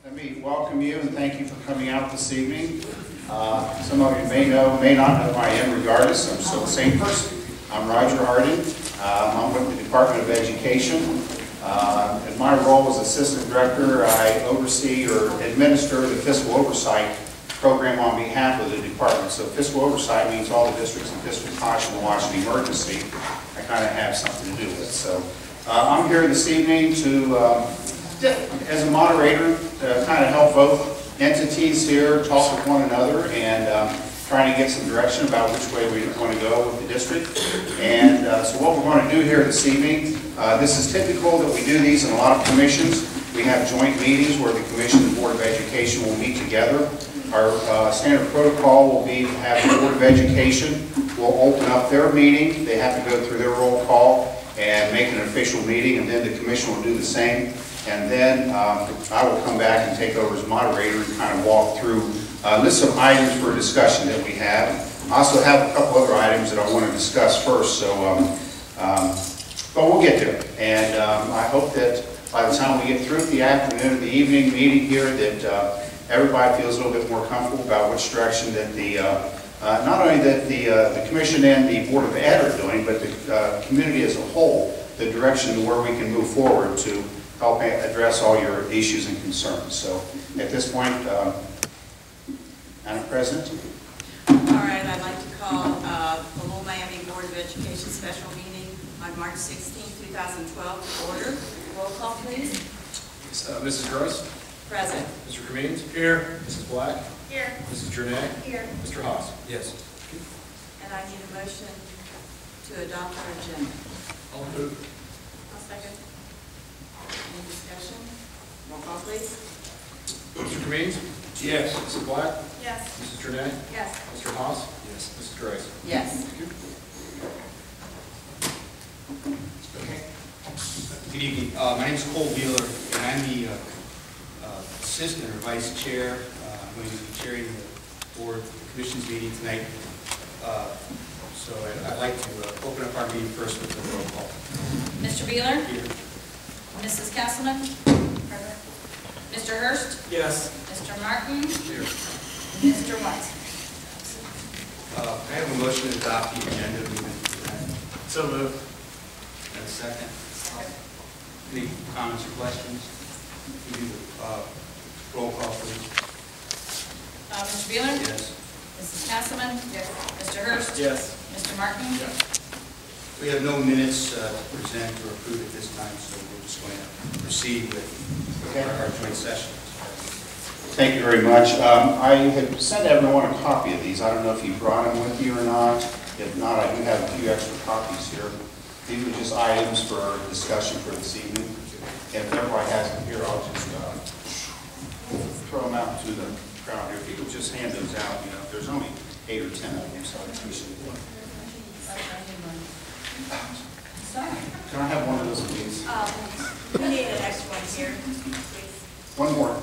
Let me welcome you and thank you for coming out this evening. Some of you may know, may not know who I am. Regardless, I'm still the same person. I'm Roger Harding. I'm with the Department of Education. In my role as Assistant Director, I oversee or administer the Fiscal Oversight Program on behalf of the Department. So Fiscal Oversight means all the districts in Fiscal Caution and Washington Emergency. I kind of have something to do with it. So I'm here this evening to, as a moderator, to kind of help both entities here talk with one another and trying to get some direction about which way we want to go with the district. And so what we're going to do here this evening, this is typical that we do these in a lot of commissions. We have joint meetings where the Commission and Board of Education will meet together. Our standard protocol will be to have the Board of Education will open up their meeting. They have to go through their roll call and make an official meeting, and then the Commission will do the same. And then I will come back and take over as moderator and kind of walk through a list of items for discussion that we have. I also have a couple other items that I want to discuss first, so but we'll get there. And I hope that by the time we get through the afternoon or the evening meeting here that everybody feels a little bit more comfortable about which direction that the not only that the Commission and the Board of Ed are doing, but the community as a whole, the direction where we can move forward to help address all your issues and concerns. So at this point, Madam President. All right, I'd like to call the Lowell Miami Board of Education special meeting on March 16, 2012 to order. Roll call, please. Mrs. Gross? Present. Mr. Cummings? Here. Mrs. Black? Here. Mrs. Jernae? Here. Mr. Haas? Yes. And I need a motion to adopt our agenda. I'll move. I'll second. Any discussion? Roll call, please. Mr. Cummings? Yes. Mrs. Black? Yes. Mrs. Jernae? Yes. Mr. Haas? Yes. Mrs. Grace? Yes. Good evening. My name is Cole Wheeler, and I'm the Assistant or Vice Chair. I'm going to be chairing the Board of Commission's meeting tonight. So I'd like to open up our meeting first with the roll call. Mr. Beeler? Here. Mrs. Kesselman? Present. Mr. Hurst? Yes. Mr. Martin? Here. Mr. White? I have a motion to adopt the agenda moving tonight. So moved. And a second. Any comments or questions? We do the roll call, please. Mr. Beeler? Yes. Mrs. Castleman? Yes. Mr. Hurst? Yes. Mr. Martin? Yes. We have no minutes to present or approve at this time, so we're just going to proceed with our joint session. Thank you very much. I have sent everyone a copy of these. I don't know if you brought them with you or not. If not, I do have a few extra copies here. These are just items for discussion for this evening. If everybody has them here, I'll just throw them out to the crowd here. People just hand those out. You know, there's only 8 or 10 of them, so I appreciate it. Sorry. Can I have one of those, please? We need an extra one here, please. One more.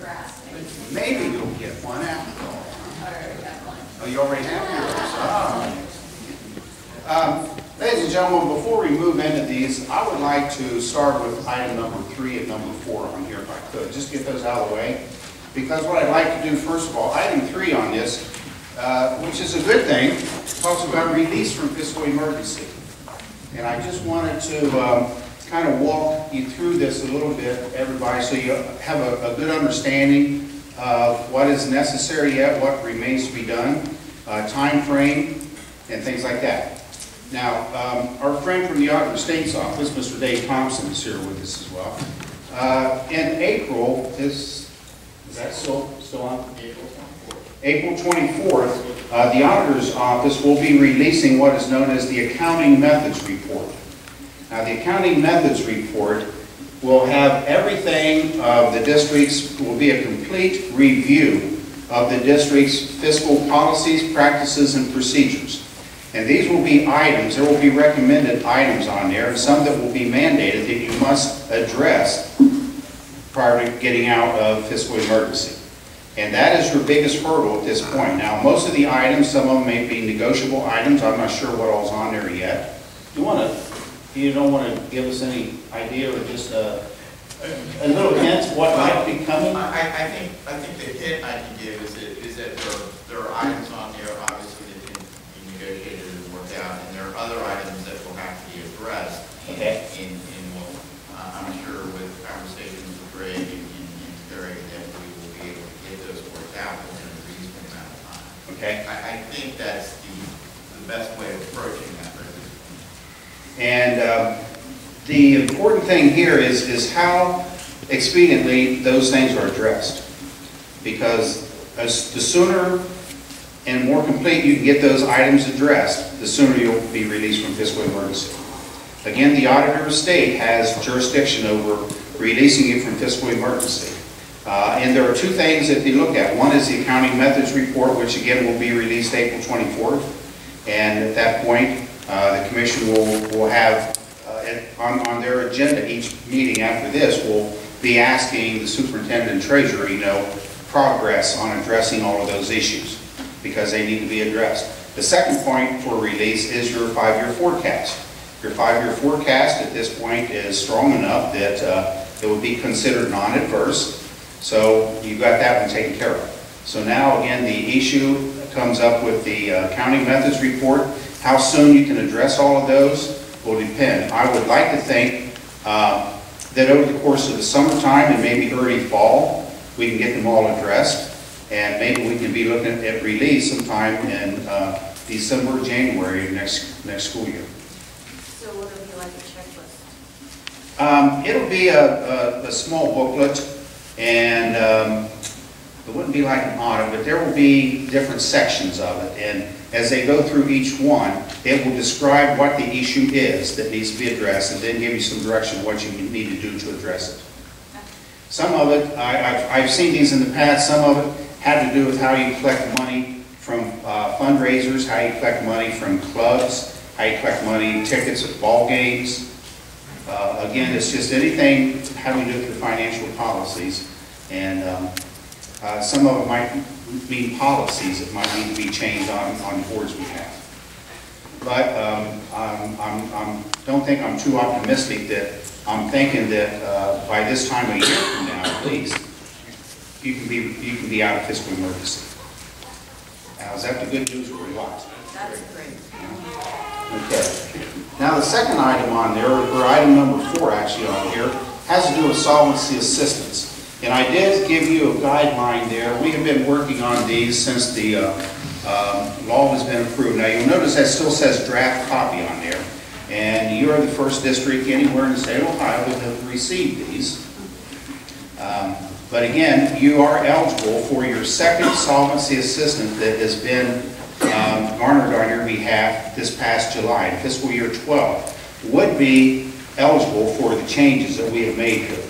Grass. Maybe you'll get one after all. Oh, you already have yours? Ladies and gentlemen, before we move into these, I would like to start with item number 3 and number 4 on here if I could. Just get those out of the way. Because what I'd like to do, first of all, item 3 on this, which is a good thing, talks about release from fiscal emergency. And I just wanted to kind of walk you through this a little bit, everybody, so you have a good understanding of what is necessary yet, what remains to be done, time frame, and things like that. Now, our friend from the Auditor State's Office, Mr. Dave Thompson, is here with us as well. In April, is that still on? April 24th, the Auditor's Office will be releasing what is known as the Accounting Methods Report. Now, the Accounting Methods Report will have everything of the district's, will be a complete review of the district's fiscal policies, practices, and procedures. And these will be items, there will be recommended items on there, and some that will be mandated that you must address prior to getting out of fiscal emergency. And that is your biggest hurdle at this point. Now, most of the items, some of them may be negotiable items. I'm not sure what all's on there yet. You don't want to give us any idea or just a a little hint what might be coming? I think the hint I can give is that there are items on there, obviously, that can be negotiated and worked out, and there are other items that will have to be addressed. Okay. I'm sure with conversations with Greg and Terry, that we will be able to get those worked out within a reasonable amount of time. Okay. I think that's the best way of approaching that resolution. And the important thing here is how expediently those things are addressed. Because the sooner and more complete you can get those items addressed, the sooner you'll be released from fiscal emergency. Again, the auditor of state has jurisdiction over releasing you from fiscal emergency. And there are two things that they look at. One is the accounting methods report, which again will be released April 24th. And at that point, the commission will have on their agenda each meeting after this will be asking the superintendent and treasurer, progress on addressing all of those issues because they need to be addressed. The second point for release is your 5-year forecast. Your 5-year forecast at this point is strong enough that it would be considered non-adverse. So you've got that one taken care of. So now again, the issue comes up with the accounting methods report. How soon you can address all of those will depend. I would like to think that over the course of the summertime and maybe early fall, we can get them all addressed. And maybe we can be looking at release sometime in December, January of next school year. So will it be like a checklist? It'll be a small booklet, and it wouldn't be like an audit, but there will be different sections of it. And as they go through each one, it will describe what the issue is that needs to be addressed, and then give you some direction on what you need to do to address it. Some of it, I've seen these in the past, some of it had to do with how you collect money from fundraisers, how you collect money from clubs, how you collect money, tickets at ball games. Again, it's just anything having to do with your financial policies. And some of it might be policies that might need to be changed on the board's behalf. But I don't think I'm too optimistic that I'm thinking that by this time of year from now, at least, you can be out of fiscal emergency. Now, is that the good news or what? That's great. Okay. Now, the second item on there, or item number 4 actually on here, has to do with solvency assistance. And I did give you a guideline there. We have been working on these since the law has been approved. Now, you'll notice that still says draft copy on there. And you are the first district anywhere in the state of Ohio that have received these. But again, you are eligible for your second solvency assistance that has been garnered on your behalf this past July. In fiscal year 12 would be eligible for the changes that we have made here.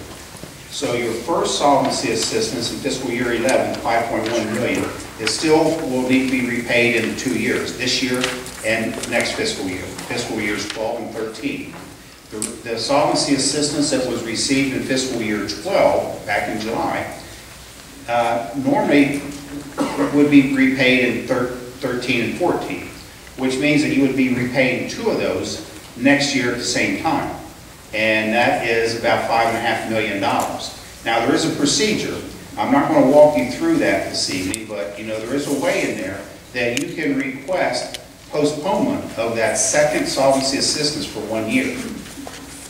So your first solvency assistance in fiscal year 11, $5.1 million, it still will need to be repaid in 2 years, this year and next fiscal years 12 and 13. The solvency assistance that was received in fiscal year 12, back in July, normally would be repaid in 13 and 14, which means that you would be repaying 2 of those next year at the same time. And that is about $5.5 million. Now, there is a procedure. I'm not going to walk you through that this evening, but there is a way in there that you can request postponement of that second solvency assistance for 1 year.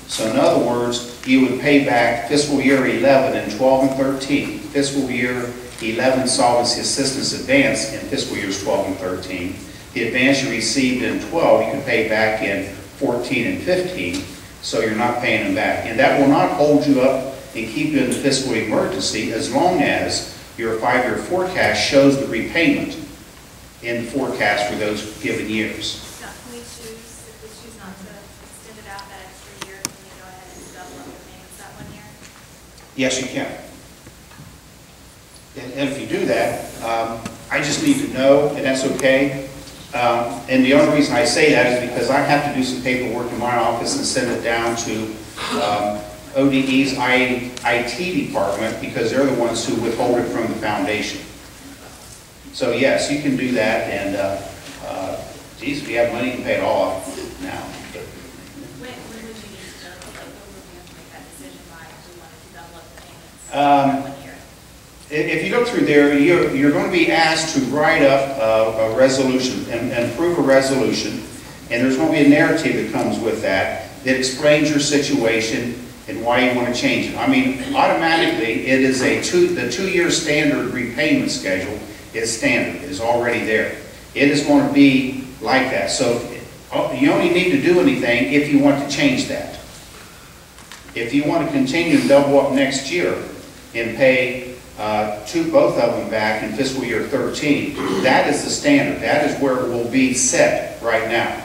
So in other words, you would pay back fiscal year 11 and 12 and 13, fiscal year 11 solvency assistance advance in fiscal years 12 and 13. The advance you received in 12, you can pay back in 14 and 15, so you're not paying them back. And that will not hold you up and keep you in the fiscal emergency as long as your 5-year forecast shows the repayment in the forecast for those given years. Now, can we choose, if we choose not to extend it out that extra year, can we go ahead and double up the payments that 1 year? Yes, you can. And if you do that, I just need to know, and that's okay. And the only reason I say that is because I have to do some paperwork in my office and send it down to ODE's IT department because they're the ones who withhold it from the foundation. So yes, you can do that, and geez, if you have money, you can pay it all off now. When would you need to, when would we have to make that decision by if we wanted to One year. If you look through there, you're going to be asked to write up a resolution and approve a resolution, and there's going to be a narrative that comes with that explains your situation and why you want to change it. I mean, automatically, it is the 2-year standard repayment schedule is standard, is already there. It is going to be like that. So you only need to do anything if you want to change that. If you want to continue to double up next year and pay both of them back in fiscal year 13, that is the standard. That is where it will be set right now.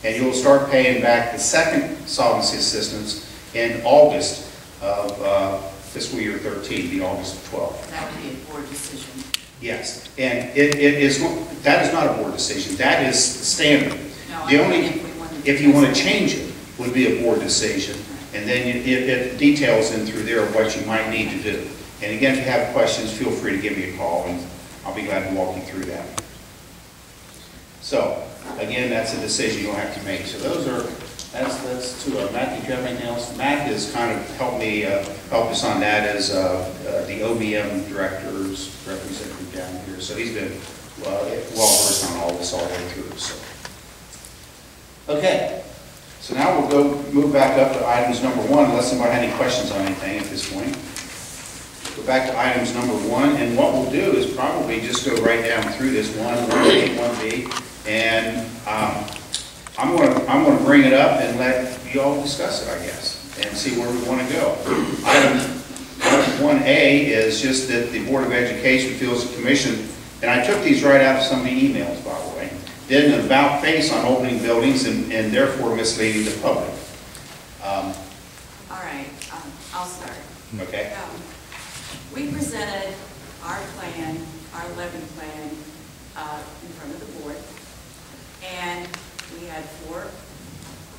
And you'll start paying back the second solvency assistance in August of fiscal year 13, the August of 12. That would be a board decision. Yes, and that is not a board decision. That is the standard. No, The I only, mean, if you want to change it, would be a board decision, and then it details in through there what you might need to do. And again, if you have questions, feel free to give me a call, and I'll be glad to walk you through that. So, again, that's a decision you'll have to make. So that's to Matt. Did you have anything else? Matt has kind of helped me help us on that as the OBM director's representative down here. So he's been well versed on all this all the way through. So. Okay, so now we'll move back up to items number 1, unless anybody had any questions on anything at this point. Go back to items number 1, and what we'll do is probably just go right down through this 1A, 1B, and I'm going to bring it up and let you all discuss it, I guess, and see where we want to go. Item 1A is just that the Board of Education feels the Commission, and I took these right out of some of the emails, by the way, did an about-face on opening buildings and therefore misleading the public. All right, I'll start. Okay. We presented our plan, our levy plan, in front of the board, and we had 4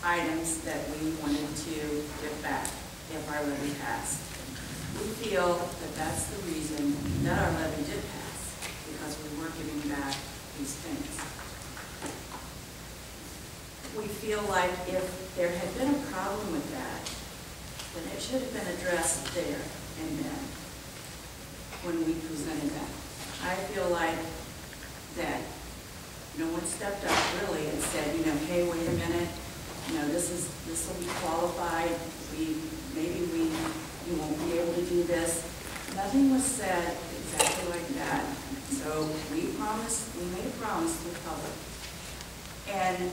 items that we wanted to give back if our levy passed. We feel that that's the reason that our levy did pass, because we were giving back these things. We feel like if there had been a problem with that, then it should have been addressed there and then, when we presented that. I feel like that no one stepped up really and said, hey, wait a minute, this will be qualified, you won't be able to do this. Nothing was said exactly like that. So we made a promise to the public. And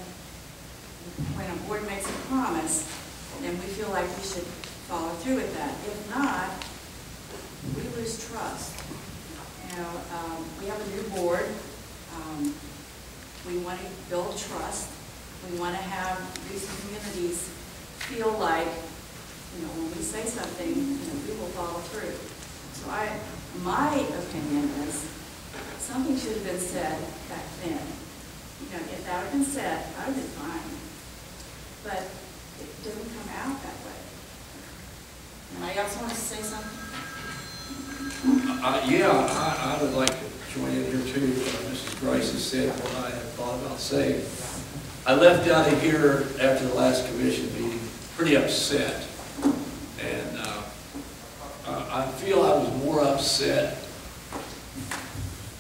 when a board makes a promise, then we feel like we should follow through with that. If not, we lose trust. We have a new board. We want to build trust. We want to have these communities feel like, when we say something, we will follow through. So my opinion is something should have been said back then. If that had been said, I would have been fine. But it doesn't come out that way. Anybody else want to say something? I would like to join in here too. Mrs. Grice has said what I had thought about saying. I left out of here after the last commission meeting pretty upset. And I feel I was more upset.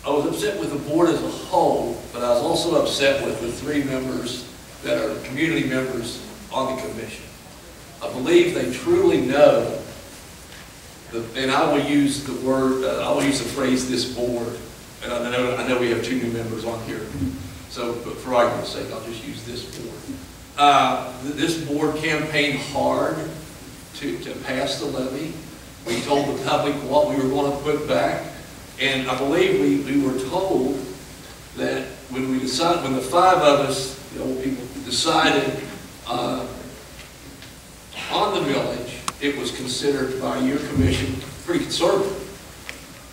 I was upset with the board as a whole, but I was also upset with the 3 members that are community members on the commission. I believe they truly know, and I will use the word, I will use the phrase "this board," and I know we have 2 new members on here, so but for argument's sake, I'll just use this board. This board campaigned hard to pass the levy. We told the public what we were going to put back, and I believe we were told that when the 5 of us, the old people, decided on the village, it was considered by your commission pretty conservative.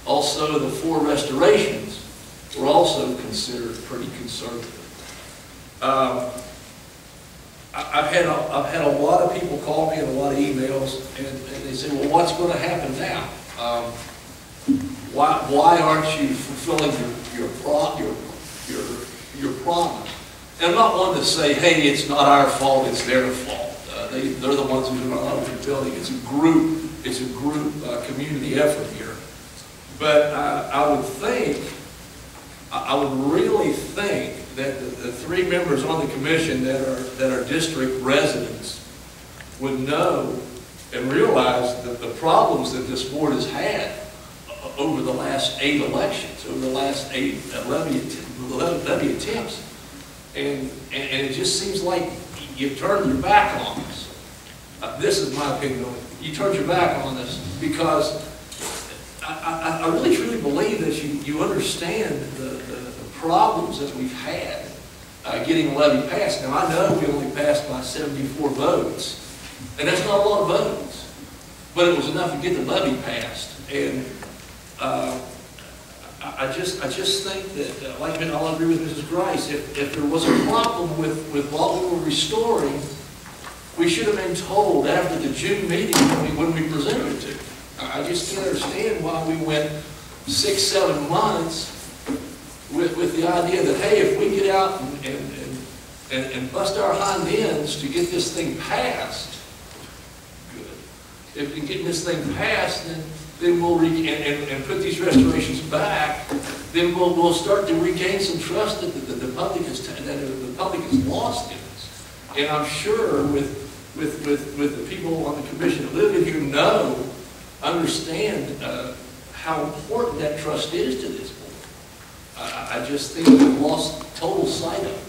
Also, the 4 restorations were also considered pretty conservative. I've had a lot of people call me and a lot of emails, and they say, well, what's going to happen now? Why aren't you fulfilling your promise? And I'm not one to say, hey, it's not our fault, it's their fault. They're the ones who are not building. It's a group. it's a group, community effort here. But I would really think that the three members on the commission that are district residents would know and realize that the problems that this board has had over the last 8 elections, over the last 8 levy attempts. And it just seems like you've turned your back on us. This is my opinion on it. You turned your back on us because I really truly believe that you understand the problems that we've had getting a levy passed. Now, I know we only passed by 74 votes, and that's not a lot of votes, but it was enough to get the levy passed. And I just think that, like I'll agree with Mrs. Grice, if there was a problem with what we were restoring, we should have been told after the June meeting when we presented it to. I just can't understand why we went 6, 7 months with the idea that, hey, if we get out and bust our hind ends to get this thing passed, good. If we get this thing passed, then we'll and put these restorations back, then we'll start to regain some trust that the public has lost in us. And I'm sure with the people on the commission that live in here understand how important that trust is to this board. I just think we've lost total sight of it.